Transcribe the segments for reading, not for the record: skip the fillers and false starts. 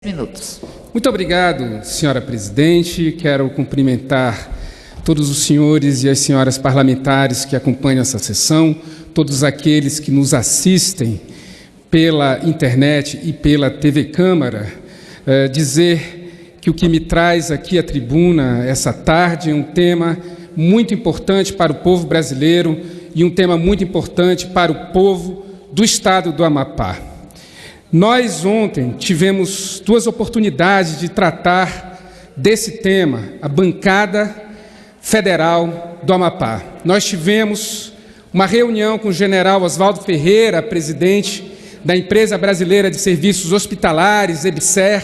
Minutos. Muito obrigado, senhora presidente. Quero cumprimentar todos os senhores e as senhoras parlamentares que acompanham essa sessão, todos aqueles que nos assistem pela internet e pela TV Câmara, dizer que o que me traz aqui à tribuna essa tarde é um tema muito importante para o povo brasileiro e um tema muito importante para o povo do estado do Amapá. Nós ontem tivemos duas oportunidades de tratar desse tema, a bancada federal do Amapá. Nós tivemos uma reunião com o general Oswaldo Ferreira, presidente da Empresa Brasileira de Serviços Hospitalares, EBSER,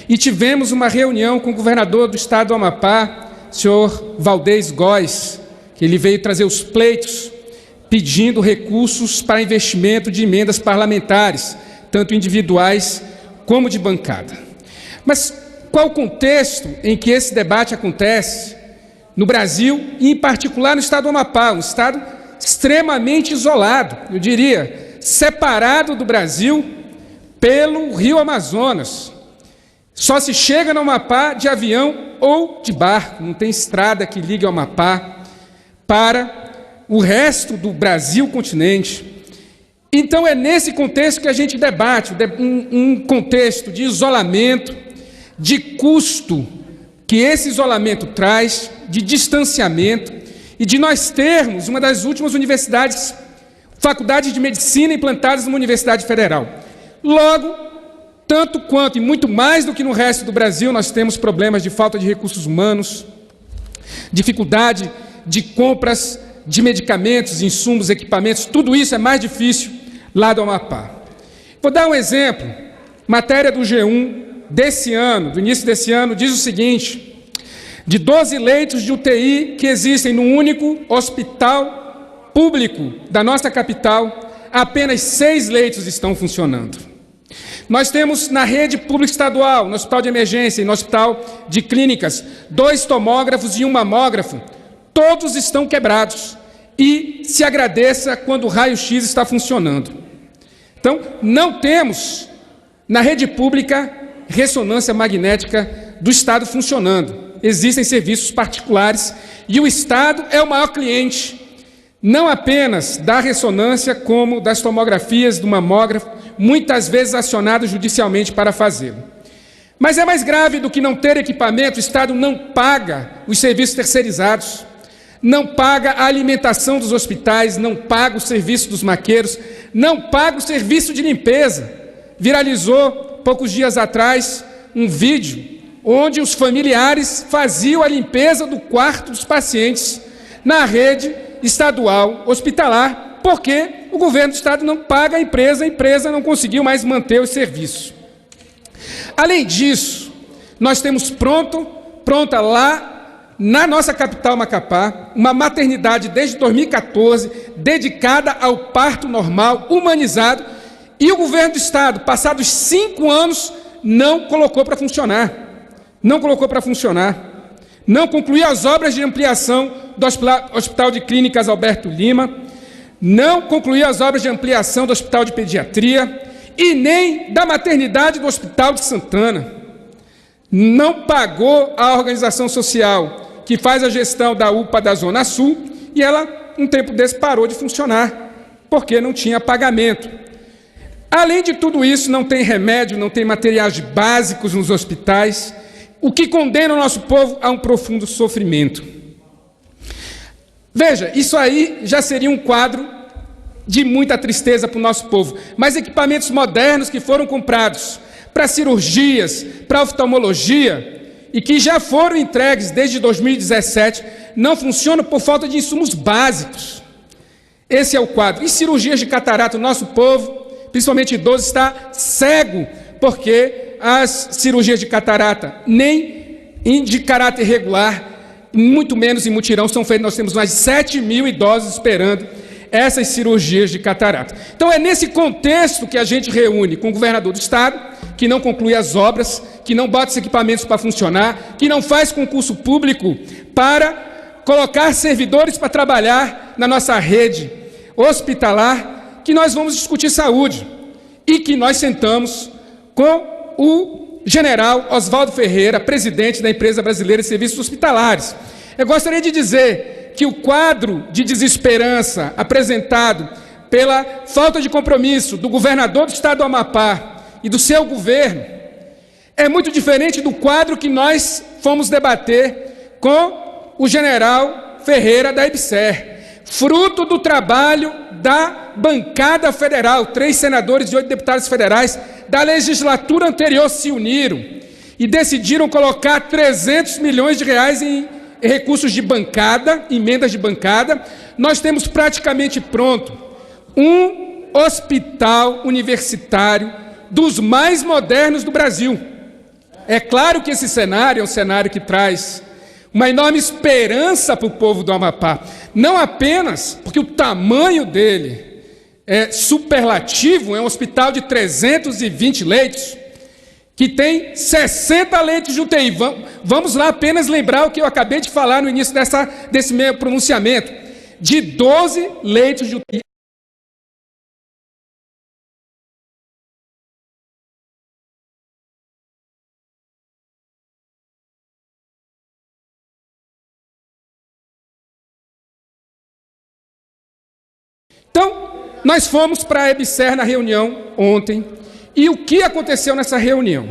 e tivemos uma reunião com o governador do estado do Amapá, senhor Valdez Góes, que ele veio trazer os pleitos pedindo recursos para investimento de emendas parlamentares, tanto individuais como de bancada. Mas qual o contexto em que esse debate acontece no Brasil e, em particular, no estado do Amapá, um estado extremamente isolado, eu diria, separado do Brasil pelo rio Amazonas. Só se chega no Amapá de avião ou de barco, não tem estrada que ligue o Amapá para o resto do Brasil continente. Então, é nesse contexto que a gente debate, um contexto de isolamento, de custo que esse isolamento traz, de distanciamento, e de nós termos uma das últimas universidades, faculdades de medicina implantadas numa universidade federal. Logo, tanto quanto e muito mais do que no resto do Brasil, nós temos problemas de falta de recursos humanos, dificuldade de compras de medicamentos, insumos, equipamentos, tudo isso é mais difícil lá do Amapá. Vou dar um exemplo. Matéria do G1 desse ano, do início desse ano, diz o seguinte: de 12 leitos de UTI que existem no único hospital público da nossa capital, apenas 6 leitos estão funcionando. Nós temos na rede pública estadual, no hospital de emergência e no hospital de clínicas, 2 tomógrafos e um mamógrafo. Todos estão quebrados. E se agradeça quando o raio-x está funcionando. Então, não temos na rede pública ressonância magnética do Estado funcionando. Existem serviços particulares e o Estado é o maior cliente, não apenas da ressonância, como das tomografias, do mamógrafo, muitas vezes acionado judicialmente para fazê-lo. Mas é mais grave do que não ter equipamento, o Estado não paga os serviços terceirizados, não paga a alimentação dos hospitais, não paga o serviço dos maqueiros, não paga o serviço de limpeza. Viralizou, poucos dias atrás, um vídeo onde os familiares faziam a limpeza do quarto dos pacientes na rede estadual hospitalar, porque o governo do estado não paga a empresa não conseguiu mais manter os serviços. Além disso, nós temos pronta lá, na nossa capital, Macapá, uma maternidade desde 2014, dedicada ao parto normal, humanizado, e o governo do estado, passados 5 anos, não colocou para funcionar. Não colocou para funcionar. Não concluiu as obras de ampliação do Hospital de Clínicas Alberto Lima, não concluiu as obras de ampliação do Hospital de Pediatria e nem da maternidade do Hospital de Santana. Não pagou a organização social que faz a gestão da UPA da Zona Sul, e ela, um tempo desse, parou de funcionar, porque não tinha pagamento. Além de tudo isso, não tem remédio, não tem materiais básicos nos hospitais, o que condena o nosso povo a um profundo sofrimento. Veja, isso aí já seria um quadro de muita tristeza para o nosso povo, mas equipamentos modernos que foram comprados para cirurgias, para oftalmologia, e que já foram entregues desde 2017, não funcionam por falta de insumos básicos. Esse é o quadro. E cirurgias de catarata, o nosso povo, principalmente idoso, está cego, porque as cirurgias de catarata, nem de caráter regular, muito menos em mutirão, são feitas. Nós temos mais de 7 mil idosos esperando essas cirurgias de catarata. Então, é nesse contexto que a gente reúne com o governador do estado, que não conclui as obras, que não bota os equipamentos para funcionar, que não faz concurso público para colocar servidores para trabalhar na nossa rede hospitalar, que nós vamos discutir saúde e que nós sentamos com o general Oswaldo Ferreira, presidente da Empresa Brasileira de Serviços Hospitalares. Eu gostaria de dizer que o quadro de desesperança apresentado pela falta de compromisso do governador do estado do Amapá e do seu governo é muito diferente do quadro que nós fomos debater com o general Ferreira da EBSER, fruto do trabalho da bancada federal. 3 senadores e 8 deputados federais da legislatura anterior se uniram e decidiram colocar 300 milhões de reais em recursos de bancada, emendas de bancada. Nós temos praticamente pronto um hospital universitário dos mais modernos do Brasil. É claro que esse cenário é um cenário que traz uma enorme esperança para o povo do Amapá, não apenas porque o tamanho dele é superlativo, é um hospital de 320 leitos, que tem 60 leitos de UTI. Vamos lá apenas lembrar o que eu acabei de falar no início desse meu pronunciamento, de 12 leitos de UTI. Então, nós fomos para a EBSER na reunião ontem, e o que aconteceu nessa reunião?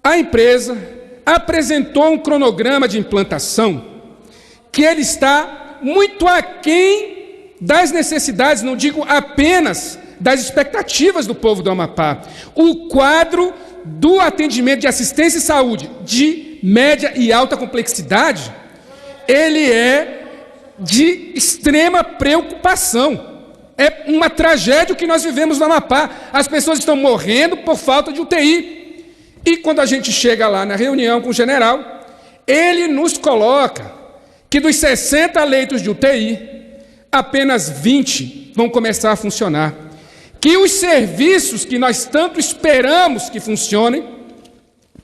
A empresa apresentou um cronograma de implantação que ele está muito aquém das necessidades, não digo apenas das expectativas do povo do Amapá. O quadro do atendimento de assistência e saúde de média e alta complexidade, ele é de extrema preocupação. É uma tragédia o que nós vivemos no Amapá. As pessoas estão morrendo por falta de UTI. E quando a gente chega lá na reunião com o general, ele nos coloca que dos 60 leitos de UTI, apenas 20 vão começar a funcionar. Que os serviços que nós tanto esperamos que funcionem,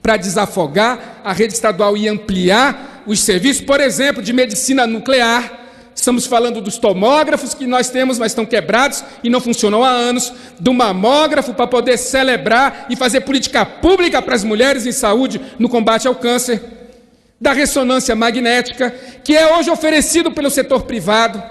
para desafogar a rede estadual e ampliar os serviços, por exemplo, de medicina nuclear. Estamos falando dos tomógrafos que nós temos, mas estão quebrados e não funcionam há anos, do mamógrafo para poder celebrar e fazer política pública para as mulheres em saúde no combate ao câncer, da ressonância magnética, que é hoje oferecido pelo setor privado,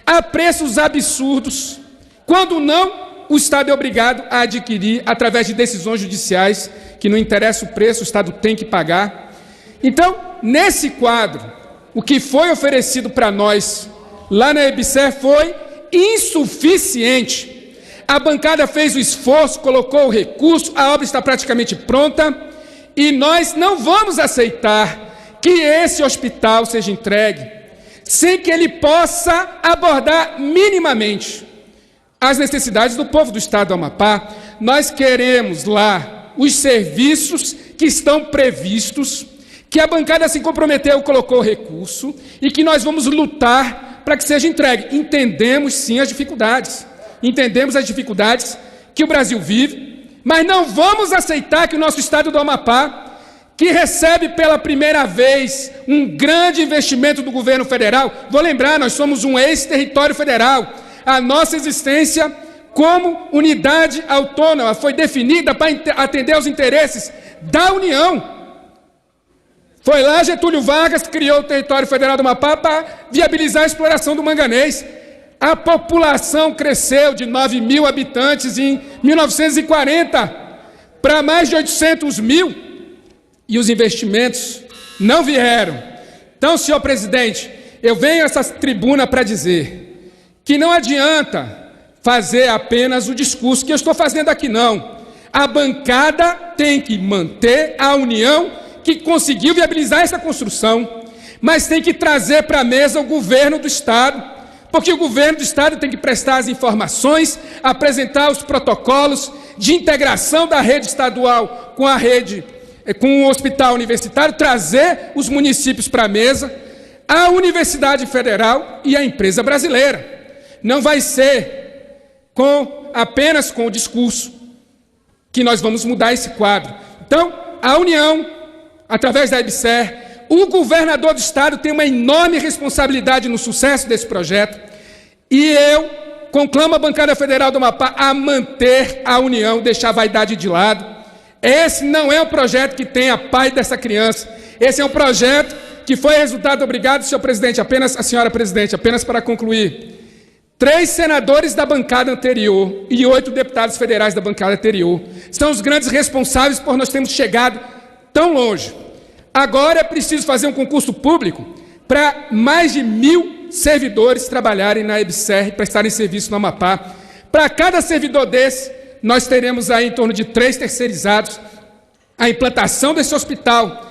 a preços absurdos, quando não, o Estado é obrigado a adquirir através de decisões judiciais, que não interessa o preço, o Estado tem que pagar. Então, nesse quadro, o que foi oferecido para nós lá na EBSER foi insuficiente. A bancada fez o esforço, colocou o recurso, a obra está praticamente pronta e nós não vamos aceitar que esse hospital seja entregue sem que ele possa abordar minimamente as necessidades do povo do estado do Amapá. Nós queremos lá os serviços que estão previstos, que a bancada se comprometeu, colocou recurso, e que nós vamos lutar para que seja entregue. Entendemos, sim, as dificuldades que o Brasil vive, mas não vamos aceitar que o nosso estado do Amapá, que recebe pela primeira vez um grande investimento do governo federal, vou lembrar, nós somos um ex-território federal, a nossa existência como unidade autônoma foi definida para atender aos interesses da União. Foi lá Getúlio Vargas que criou o território federal do Amapá para viabilizar a exploração do manganês. A população cresceu de 9 mil habitantes em 1940 para mais de 800 mil e os investimentos não vieram. Então, senhor presidente, eu venho a essa tribuna para dizer que não adianta fazer apenas o discurso que eu estou fazendo aqui, não. A bancada tem que manter a união que conseguiu viabilizar essa construção, mas tem que trazer para a mesa o governo do Estado, porque o governo do Estado tem que prestar as informações, apresentar os protocolos de integração da rede estadual com a rede, com o hospital universitário, trazer os municípios para a mesa, a Universidade Federal e a empresa brasileira. Não vai ser apenas com o discurso que nós vamos mudar esse quadro. Então, a União, através da EBSER, o governador do estado tem uma enorme responsabilidade no sucesso desse projeto e eu conclamo a bancada federal do Amapá a manter a união, deixar a vaidade de lado. Esse não é um projeto que tem a pai dessa criança. Esse é um projeto que foi resultado, obrigado, senhor presidente, a senhora presidente, apenas para concluir. 3 senadores da bancada anterior e 8 deputados federais da bancada anterior são os grandes responsáveis por nós termos chegado tão longe. Agora é preciso fazer um concurso público para mais de 1.000 servidores trabalharem na EBSER, prestarem serviço no Amapá. Para cada servidor desse, nós teremos aí em torno de 3 terceirizados. A implantação desse hospital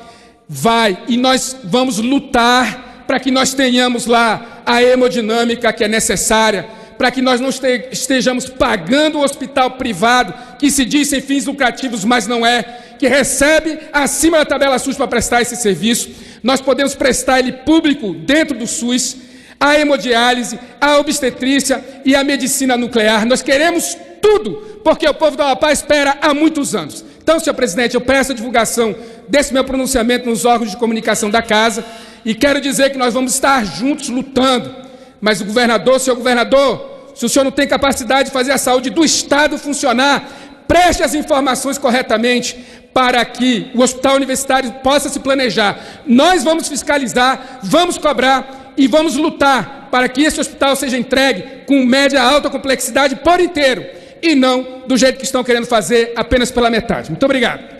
e nós vamos lutar para que nós tenhamos lá a hemodinâmica que é necessária, para que nós não estejamos pagando o hospital privado, que se diz sem fins lucrativos, mas não é, que recebe acima da tabela SUS para prestar esse serviço. Nós podemos prestar ele público dentro do SUS, a hemodiálise, a obstetrícia e a medicina nuclear. Nós queremos tudo, porque o povo do Amapá espera há muitos anos. Então, senhor presidente, eu peço a divulgação desse meu pronunciamento nos órgãos de comunicação da Casa e quero dizer que nós vamos estar juntos lutando. Mas o governador, senhor governador, se o senhor não tem capacidade de fazer a saúde do Estado funcionar, preste as informações corretamente para que o hospital universitário possa se planejar. Nós vamos fiscalizar, vamos cobrar e vamos lutar para que esse hospital seja entregue com média alta complexidade por inteiro e não do jeito que estão querendo fazer, apenas pela metade. Muito obrigado.